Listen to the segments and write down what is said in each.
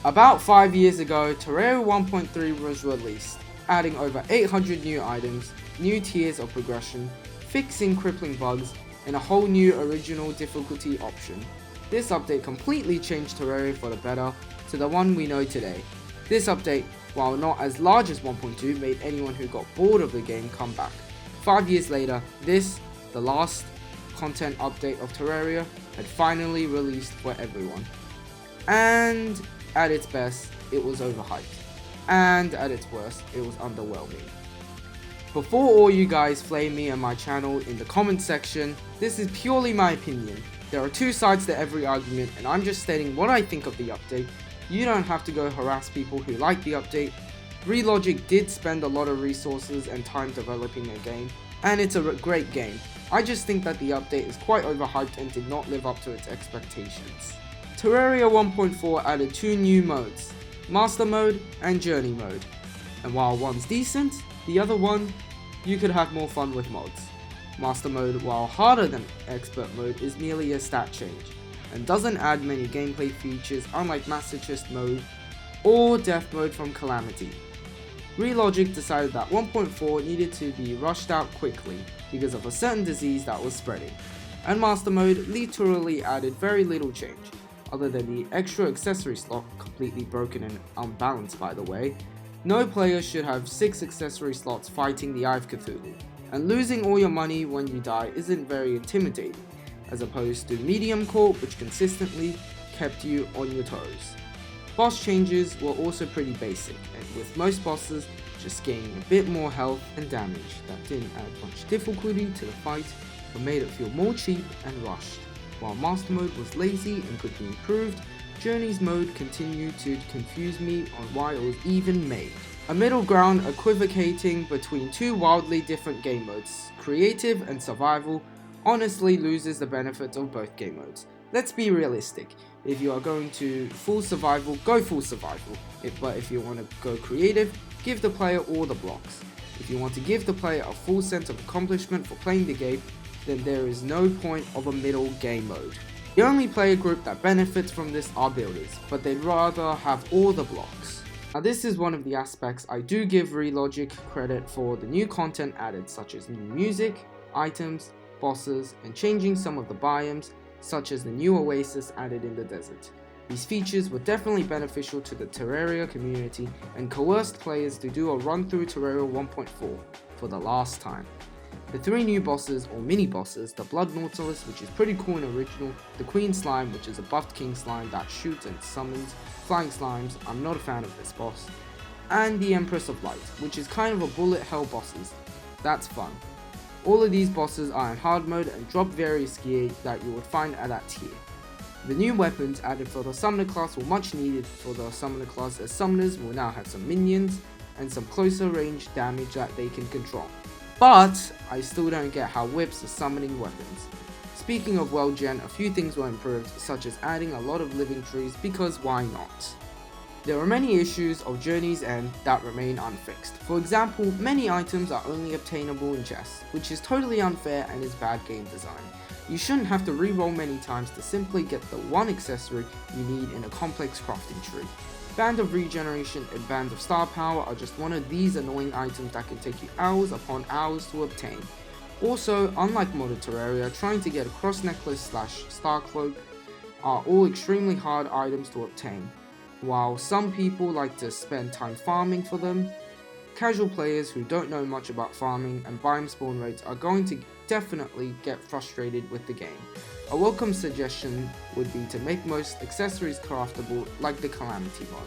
About 5 years ago, Terraria 1.3 was released, adding over 800 new items, new tiers of progression, fixing crippling bugs, and a whole new original difficulty option. This update completely changed Terraria for the better to the one we know today. This update, while not as large as 1.2, made anyone who got bored of the game come back. 5 years later, this, the last content update of Terraria, had finally released for everyone. And at its best, it was overhyped. And at its worst, it was underwhelming. Before all you guys flame me and my channel in the comment section, this is purely my opinion. There are two sides to every argument, and I'm just stating what I think of the update. You don't have to go harass people who like the update. Relogic did spend a lot of resources and time developing a game, and it's a great game. I just think that the update is quite overhyped and did not live up to its expectations. Terraria 1.4 added two new modes, Master Mode and Journey Mode. And while one's decent, the other one, you could have more fun with mods. Master Mode, while harder than Expert Mode, is merely a stat change, and doesn't add many gameplay features unlike Masochist Mode or Death Mode from Calamity. Relogic decided that 1.4 needed to be rushed out quickly because of a certain disease that was spreading, and Master Mode literally added very little change, other than the extra accessory slot, completely broken and unbalanced by the way. No player should have 6 accessory slots fighting the Eye of Cthulhu, and losing all your money when you die isn't very intimidating, as opposed to Medium Court, which consistently kept you on your toes. Boss changes were also pretty basic, and with most bosses just gaining a bit more health and damage that didn't add much difficulty to the fight, but made it feel more cheap and rushed. While Master Mode was lazy and could be improved, Journeys Mode continued to confuse me on why it was even made. A middle ground equivocating between two wildly different game modes, creative and survival, honestly loses the benefits of both game modes. Let's be realistic. If you are going to full survival, go full survival. But if you want to go creative, give the player all the blocks. If you want to give the player a full sense of accomplishment for playing the game, then there is no point of a middle game mode. The only player group that benefits from this are builders, but they'd rather have all the blocks. Now this is one of the aspects I do give Relogic credit for the new content added, such as new music, items, bosses, and changing some of the biomes, such as the new oasis added in the desert. These features were definitely beneficial to the Terraria community and coerced players to do a run through Terraria 1.4 for the last time. The 3 new bosses or mini bosses, the Blood Nautilus, which is pretty cool and original, the Queen Slime, which is a buffed King Slime that shoots and summons flying slimes, I'm not a fan of this boss, and the Empress of Light, which is kind of a bullet hell bosses, that's fun. All of these bosses are in hard mode and drop various gear that you would find at that tier. The new weapons added for the Summoner class were much needed for the Summoner class, as Summoners will now have some minions and some closer range damage that they can control. But I still don't get how whips are summoning weapons. Speaking of world gen, a few things were improved, such as adding a lot of living trees, because why not? There are many issues of Journey's End that remain unfixed. For example, many items are only obtainable in chests, which is totally unfair and is bad game design. You shouldn't have to re-roll many times to simply get the one accessory you need in a complex crafting tree. Band of Regeneration and Band of Star Power are just one of these annoying items that can take you hours upon hours to obtain. Also, unlike modded Terraria, trying to get a cross necklace / star cloak are all extremely hard items to obtain. While some people like to spend time farming for them, casual players who don't know much about farming and biome spawn rates are going to definitely get frustrated with the game. A welcome suggestion would be to make most accessories craftable like the Calamity mod.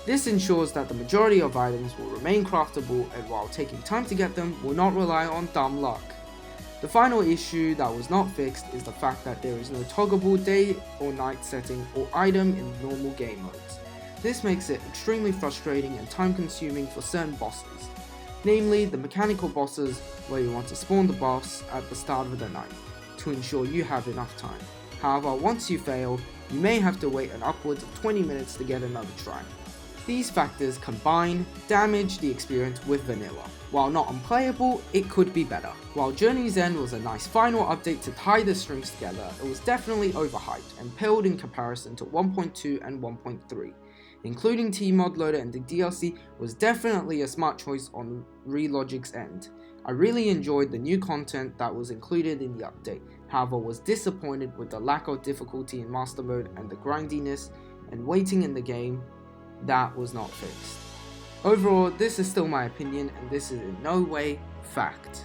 This ensures that the majority of items will remain craftable, and while taking time to get them, will not rely on dumb luck. The final issue that was not fixed is the fact that there is no toggleable day or night setting or item in normal game modes. This makes it extremely frustrating and time consuming for certain bosses, namely the mechanical bosses where you want to spawn the boss at the start of the night, to ensure you have enough time. However, once you fail, you may have to wait an upwards of 20 minutes to get another try. These factors combined damage the experience with vanilla. While not unplayable, it could be better. While Journey's End was a nice final update to tie the strings together, it was definitely overhyped and paled in comparison to 1.2 and 1.3. Including Tmod Loader and the DLC was definitely a smart choice on Relogic's end. I really enjoyed the new content that was included in the update, however was disappointed with the lack of difficulty in Master Mode and the grindiness and waiting in the game that was not fixed. Overall, this is still my opinion and this is in no way fact.